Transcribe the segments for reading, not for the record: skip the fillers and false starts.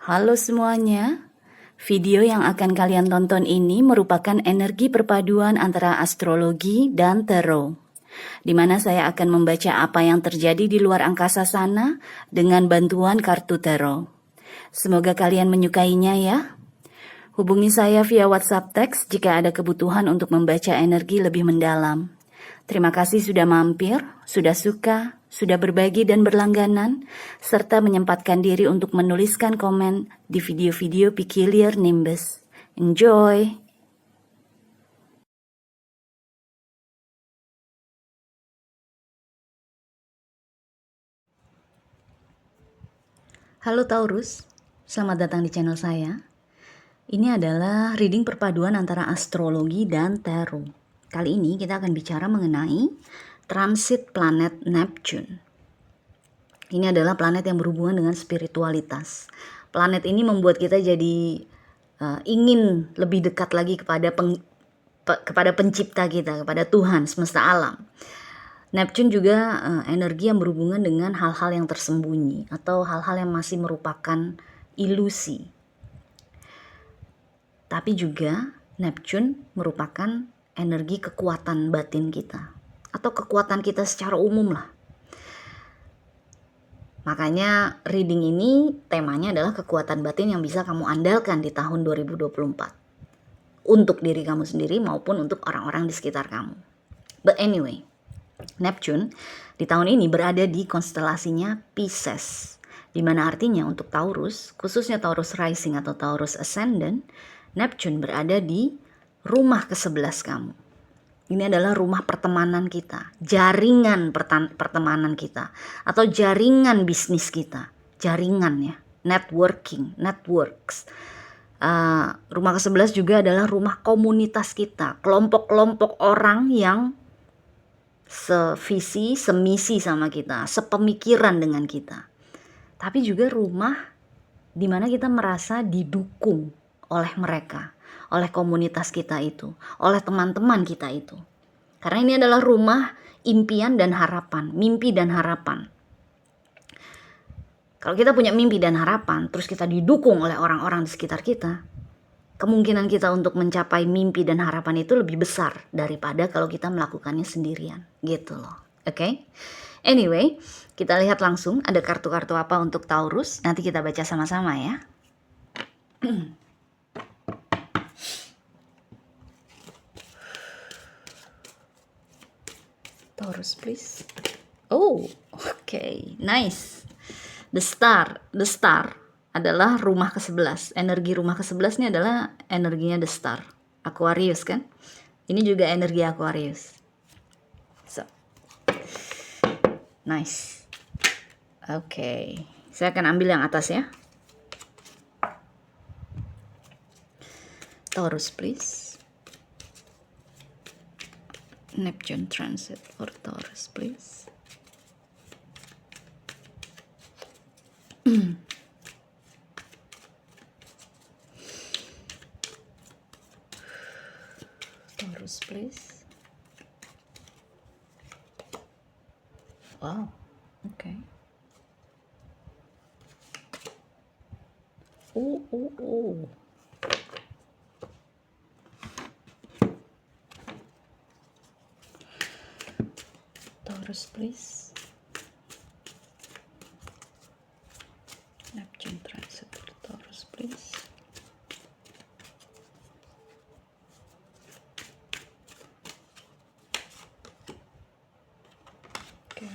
Halo semuanya, video yang akan kalian tonton ini merupakan energi perpaduan antara astrologi dan tarot, di mana saya akan membaca apa yang terjadi di luar angkasa sana dengan bantuan kartu tarot. Semoga kalian menyukainya ya. Hubungi saya via WhatsApp teks jika ada kebutuhan untuk membaca energi lebih mendalam. Terima kasih sudah mampir, sudah suka, sudah berbagi dan berlangganan, serta menyempatkan diri untuk menuliskan komen di video-video Peculiar Nimbus. Enjoy! Halo Taurus, selamat datang di channel saya. Ini adalah reading perpaduan antara astrologi dan tarot. Kali ini kita akan bicara mengenai transit planet Neptune. Ini adalah planet yang berhubungan dengan spiritualitas. Planet ini membuat kita jadi ingin lebih dekat lagi kepada pencipta kita, kepada Tuhan semesta alam. Neptune juga energi yang berhubungan dengan hal-hal yang tersembunyi atau hal-hal yang masih merupakan ilusi. Tapi juga Neptune merupakan energi kekuatan batin kita atau kekuatan kita secara umum lah. Makanya reading ini temanya adalah kekuatan batin yang bisa kamu andalkan di tahun 2024 untuk diri kamu sendiri maupun untuk orang-orang di sekitar kamu. But anyway, Neptune di tahun ini berada di konstelasinya Pisces, di mana artinya untuk Taurus, khususnya Taurus Rising atau Taurus Ascendant, Neptune berada di rumah ke-11 kamu. Ini adalah rumah pertemanan kita, jaringan pertemanan kita, atau jaringan bisnis kita, jaringan ya, networks. Rumah ke-11 juga adalah rumah komunitas kita, kelompok-kelompok orang yang sevisi, semisi sama kita, sepemikiran dengan kita. Tapi juga rumah di mana kita merasa didukung oleh mereka, oleh komunitas kita itu, oleh teman-teman kita itu. Karena ini adalah rumah impian dan harapan, mimpi dan harapan. Kalau kita punya mimpi dan harapan, terus kita didukung oleh orang-orang di sekitar kita, kemungkinan kita untuk mencapai mimpi dan harapan itu lebih besar daripada kalau kita melakukannya sendirian, gitu loh. Oke? Anyway, kita lihat langsung ada kartu-kartu apa untuk Taurus. Nanti kita baca sama-sama ya. Taurus, please. Oh, okay, nice. The Star adalah rumah ke-11. Energi rumah ke-11 ini adalah energinya The Star. Aquarius kan? Ini juga energi Aquarius. So, nice. Okay, saya akan ambil yang atas ya. Taurus, please. Neptune transit for Taurus, please. Taurus, please. Wow, okay. Oh. Taurus, please. Neptune transit for Taurus, please. Okay.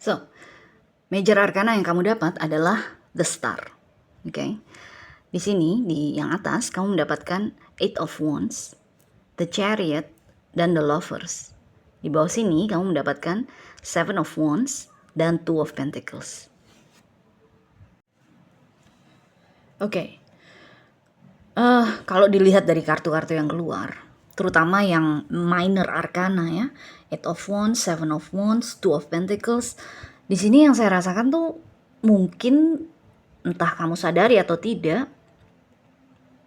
So, major arcana yang kamu dapat adalah The Star. Okay. Di sini di yang atas kamu mendapatkan Eight of Wands, The Chariot, dan The Lovers. Di bawah sini kamu mendapatkan Seven of Wands dan Two of Pentacles. Oke. Kalau dilihat dari kartu-kartu yang keluar, terutama yang minor arcana ya, Eight of Wands, Seven of Wands, Two of Pentacles. Di sini yang saya rasakan tuh mungkin entah kamu sadari atau tidak,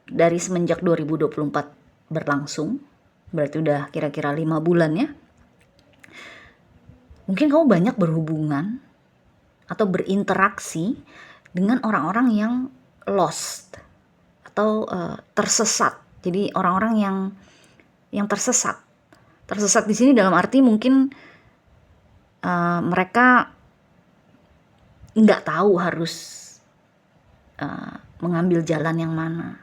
dari semenjak 2024 berlangsung, berarti udah kira-kira 5 bulan ya. Mungkin kamu banyak berhubungan atau berinteraksi dengan orang-orang yang lost atau tersesat. Jadi orang-orang yang tersesat. Tersesat di sini dalam arti mungkin mereka nggak tahu harus mengambil jalan yang mana,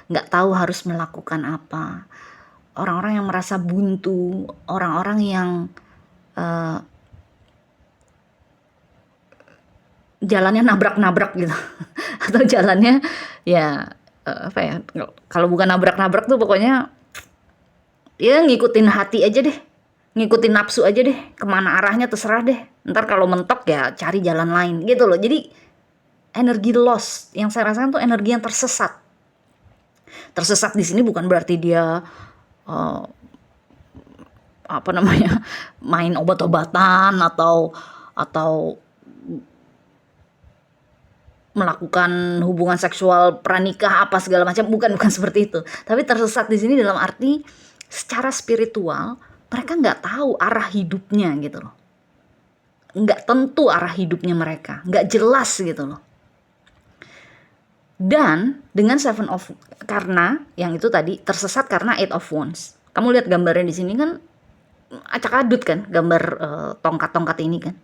nggak tahu harus melakukan apa. Orang-orang yang merasa buntu, orang-orang yang jalannya nabrak-nabrak gitu atau jalannya ya apa ya, kalau bukan nabrak-nabrak tuh pokoknya ya ngikutin hati aja deh, ngikutin nafsu aja deh, kemana arahnya terserah deh, ntar kalau mentok ya cari jalan lain gitu loh. Jadi energi lost yang saya rasakan tuh energi yang tersesat. Tersesat di sini bukan berarti dia apa namanya, main obat-obatan atau melakukan hubungan seksual pranikah apa segala macam, bukan seperti itu. Tapi tersesat di sini dalam arti secara spiritual mereka nggak tahu arah hidupnya gitu loh, nggak tentu arah hidupnya mereka, nggak jelas gitu loh. Dan dengan Seven of, karena yang itu tadi tersesat karena Eight of Wands. Kamu lihat gambarnya di sini kan acak-adut kan, gambar tongkat-tongkat ini kan.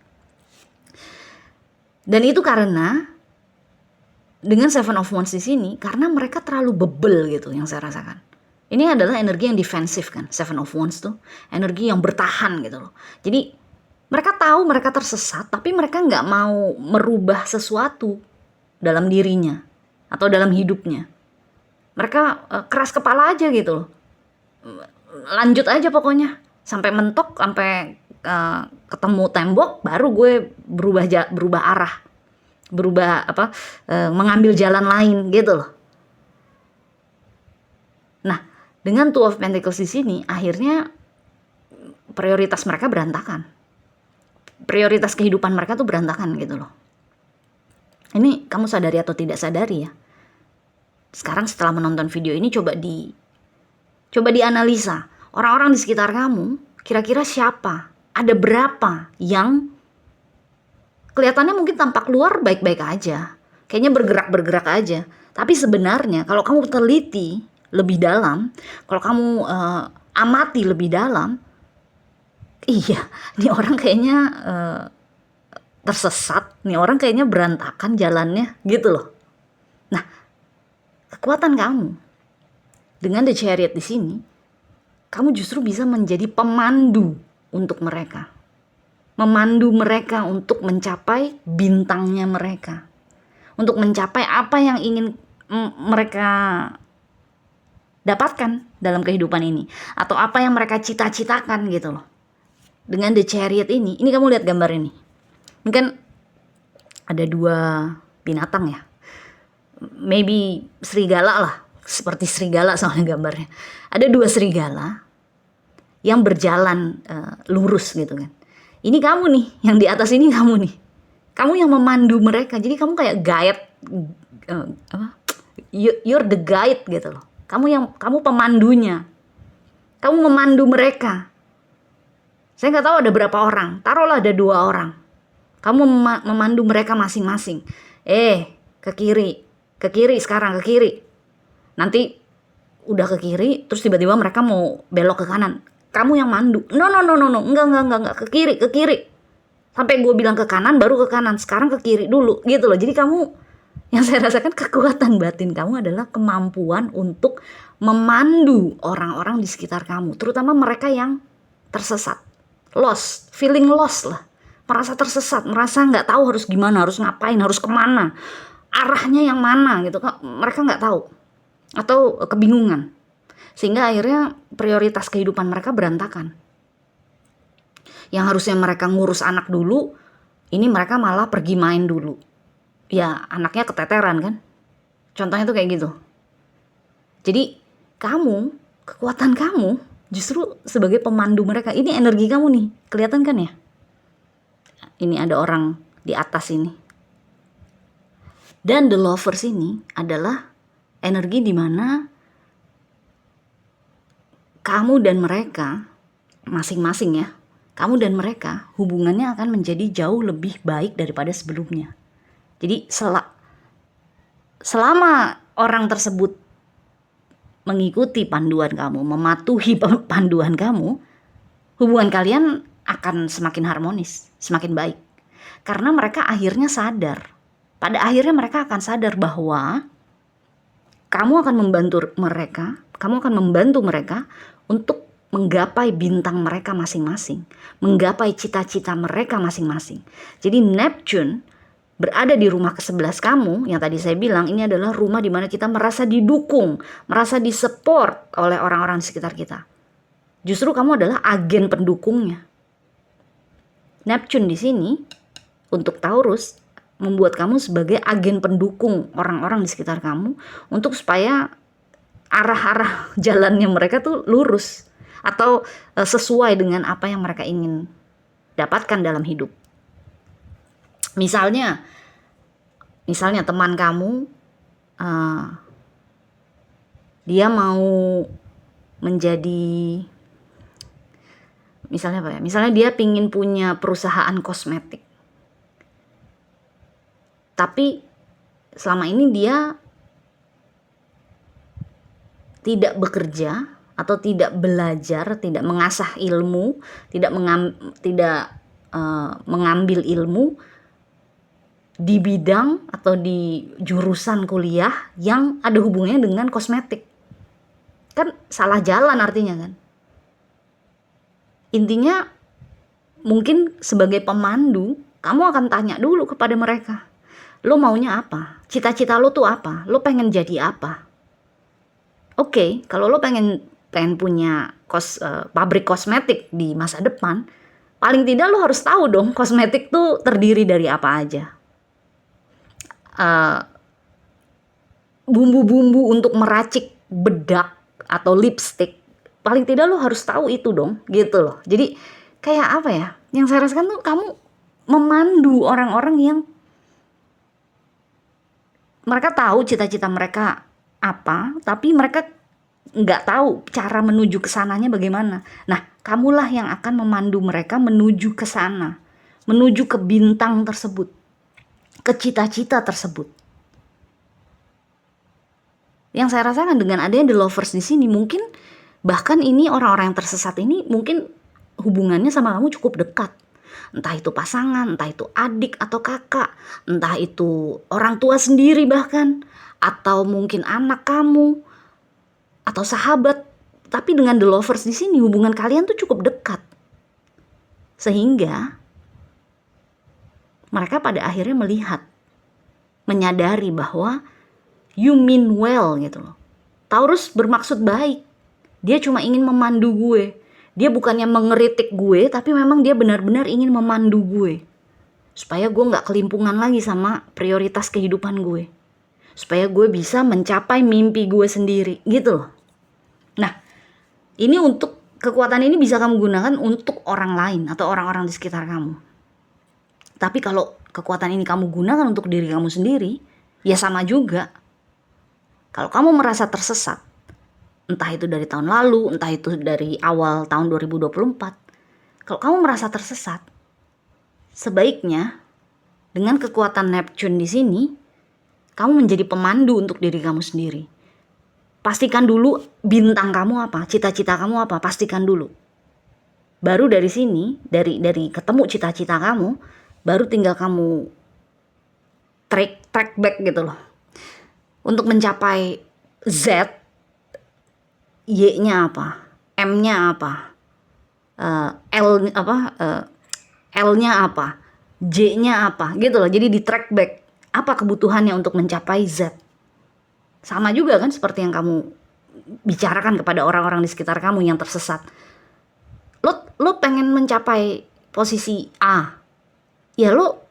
Dan itu karena dengan Seven of Wands di sini karena mereka terlalu bebel gitu yang saya rasakan. Ini adalah energi yang defensif kan, Seven of Wands tuh energi yang bertahan gitu loh. Jadi mereka tahu mereka tersesat, tapi mereka nggak mau merubah sesuatu dalam dirinya atau dalam hidupnya. Mereka keras kepala aja gitu loh. Lanjut aja pokoknya sampai mentok, sampai ketemu tembok baru gue berubah arah, mengambil jalan lain gitu loh. Nah, dengan Two of Pentacles di sini akhirnya prioritas mereka berantakan. Prioritas kehidupan mereka tuh berantakan gitu loh. Ini kamu sadari atau tidak sadari ya. Sekarang setelah menonton video ini coba dianalisa. Orang-orang di sekitar kamu kira-kira siapa? Ada berapa yang kelihatannya mungkin tampak luar baik-baik aja, kayaknya bergerak-bergerak aja. Tapi sebenarnya kalau kamu teliti lebih dalam, kalau kamu amati lebih dalam, iya, ini orang kayaknya tersesat, nih orang kayaknya berantakan jalannya gitu loh. Nah, kekuatan kamu dengan The Chariot di sini, kamu justru bisa menjadi pemandu untuk mereka. Memandu mereka untuk mencapai bintangnya mereka. Untuk mencapai apa yang ingin mereka dapatkan dalam kehidupan ini. Atau apa yang mereka cita-citakan gitu loh. Dengan The Chariot ini kamu lihat gambar ini. Ini kan ada 2 binatang ya. Maybe serigala lah. Seperti serigala soalnya gambarnya. Ada 2 serigala yang berjalan lurus gitu kan. Ini kamu nih, yang di atas ini kamu nih. Kamu yang memandu mereka. Jadi kamu kayak guide, you're the guide gitu loh. Kamu pemandunya. Kamu memandu mereka. Saya nggak tahu ada berapa orang. Taruhlah ada 2 orang. Kamu memandu mereka masing-masing. Ke kiri sekarang, ke kiri. Nanti udah ke kiri, terus tiba-tiba mereka mau belok ke kanan. Kamu yang mandu. No, enggak, ke kiri. Sampai gue bilang ke kanan, baru ke kanan. Sekarang ke kiri dulu, gitu loh. Jadi kamu, yang saya rasakan kekuatan batin kamu adalah kemampuan untuk memandu orang-orang di sekitar kamu. Terutama mereka yang tersesat. Lost, feeling lost lah. Merasa tersesat, merasa nggak tahu harus gimana, harus ngapain, harus kemana. Arahnya yang mana gitu. Mereka nggak tahu. Atau kebingungan. Sehingga akhirnya prioritas kehidupan mereka berantakan. Yang harusnya mereka ngurus anak dulu, ini mereka malah pergi main dulu. Ya anaknya keteteran kan. Contohnya tuh kayak gitu. Jadi kamu, kekuatan kamu justru sebagai pemandu mereka. Ini energi kamu nih, kelihatan kan ya? Ini ada orang di atas ini. Dan The Lovers ini adalah energi di mana kamu dan mereka masing-masing ya, kamu dan mereka hubungannya akan menjadi jauh lebih baik daripada sebelumnya. Jadi selama orang tersebut mengikuti panduan kamu, mematuhi panduan kamu, hubungan kalian akan semakin harmonis, semakin baik. Karena mereka akhirnya sadar, pada akhirnya mereka akan sadar bahwa kamu akan membantu mereka untuk menggapai bintang mereka masing-masing, menggapai cita-cita mereka masing-masing. Jadi Neptune berada di rumah ke-11 kamu, yang tadi saya bilang ini adalah rumah di mana kita merasa didukung, merasa disupport oleh orang-orang di sekitar kita. Justru kamu adalah agen pendukungnya. Neptune di sini untuk Taurus membuat kamu sebagai agen pendukung orang-orang di sekitar kamu untuk supaya arah-arah jalannya mereka tuh lurus atau sesuai dengan apa yang mereka ingin dapatkan dalam hidup. Misalnya teman kamu dia mau menjadi, misalnya apa ya? Misalnya dia pingin punya perusahaan kosmetik, tapi selama ini dia tidak bekerja atau tidak belajar, tidak mengasah ilmu, tidak mengambil ilmu di bidang atau di jurusan kuliah yang ada hubungannya dengan kosmetik. Kan salah jalan artinya kan. Intinya mungkin sebagai pemandu, kamu akan tanya dulu kepada mereka, lo maunya apa? Cita-cita lo tuh apa? Lo pengen jadi apa? Oke, kalau lo pengen punya pabrik kosmetik di masa depan, paling tidak lo harus tahu dong kosmetik tuh terdiri dari apa aja. Bumbu-bumbu untuk meracik bedak atau lipstick, paling tidak lo harus tahu itu dong, gitu loh. Jadi kayak apa ya, yang saya rasakan tuh kamu memandu orang-orang yang mereka tahu cita-cita mereka apa, tapi mereka nggak tahu cara menuju ke sananya bagaimana. Nah, kamulah yang akan memandu mereka menuju ke sana, menuju ke bintang tersebut, ke cita-cita tersebut. Yang saya rasakan dengan adanya The Lovers di sini, mungkin bahkan ini orang-orang yang tersesat ini mungkin hubungannya sama kamu cukup dekat. Entah itu pasangan, entah itu adik atau kakak, entah itu orang tua sendiri bahkan, atau mungkin anak kamu, atau sahabat. Tapi dengan The Lovers di sini hubungan kalian tuh cukup dekat. Sehingga mereka pada akhirnya melihat, menyadari bahwa you mean well gitu loh. Taurus bermaksud baik. Dia cuma ingin memandu gue. Dia bukannya mengeritik gue, tapi memang dia benar-benar ingin memandu gue. Supaya gue gak kelimpungan lagi sama prioritas kehidupan gue. Supaya gue bisa mencapai mimpi gue sendiri gitu loh. Nah, ini kekuatan ini bisa kamu gunakan untuk orang lain atau orang-orang di sekitar kamu. Tapi kalau kekuatan ini kamu gunakan untuk diri kamu sendiri, ya sama juga. Kalau kamu merasa tersesat, entah itu dari tahun lalu, entah itu dari awal tahun 2024, kalau kamu merasa tersesat, sebaiknya dengan kekuatan Neptune di sini, kamu menjadi pemandu untuk diri kamu sendiri. Pastikan dulu bintang kamu apa, cita-cita kamu apa, pastikan dulu. Baru dari sini, dari ketemu cita-cita kamu, baru tinggal kamu track back gitu loh. Untuk mencapai Z, Y-nya apa, M-nya apa, L-nya apa, J-nya apa, gitu loh. Jadi di track back, apa kebutuhannya untuk mencapai Z. Sama juga kan seperti yang kamu bicarakan kepada orang-orang di sekitar kamu yang tersesat. Lo pengen mencapai posisi A, ya lo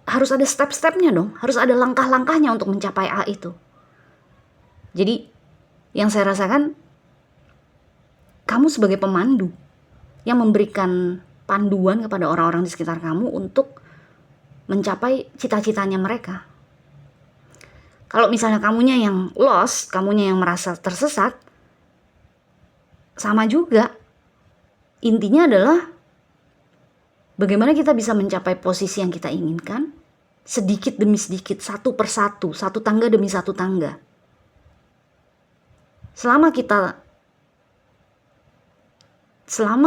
harus ada step-stepnya dong, harus ada langkah-langkahnya untuk mencapai A itu. Jadi yang saya rasakan, kamu sebagai pemandu yang memberikan panduan kepada orang-orang di sekitar kamu untuk mencapai cita-citanya mereka. Kalau misalnya kamunya yang lost, kamunya yang merasa tersesat, sama juga. Intinya adalah bagaimana kita bisa mencapai posisi yang kita inginkan, sedikit demi sedikit, satu persatu, satu tangga demi satu tangga. Selama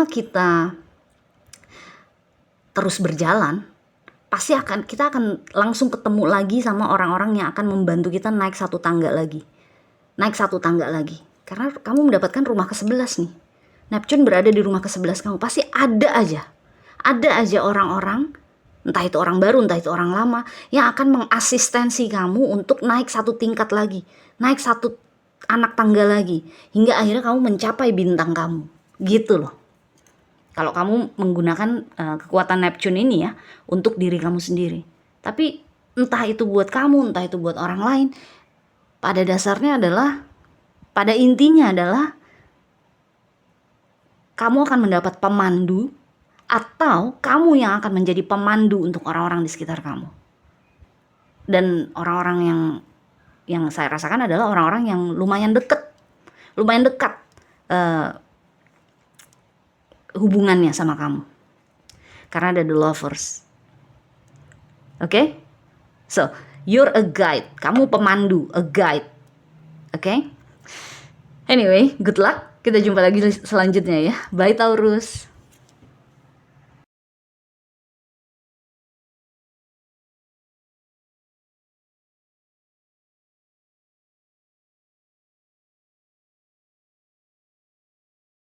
kita terus berjalan, pasti kita akan langsung ketemu lagi sama orang-orang yang akan membantu kita naik satu tangga lagi. Karena kamu mendapatkan rumah ke-11 nih. Neptune berada di rumah ke-11 kamu. Pasti ada aja orang-orang, entah itu orang baru, entah itu orang lama, yang akan mengasistensi kamu untuk naik satu tingkat lagi, naik satu anak tangga lagi, hingga akhirnya kamu mencapai bintang kamu. Gitu loh. Kalau kamu menggunakan kekuatan Neptune ini ya untuk diri kamu sendiri. Tapi entah itu buat kamu, entah itu buat orang lain, pada intinya adalah kamu akan mendapat pemandu, atau kamu yang akan menjadi pemandu untuk orang-orang di sekitar kamu. Dan orang-orang yang saya rasakan adalah orang-orang yang lumayan dekat hubungannya sama kamu, karena ada the lovers. Okay? So, you're a guide. Kamu pemandu, a guide. Okay? Anyway, good luck. Kita jumpa lagi selanjutnya ya. Bye Taurus.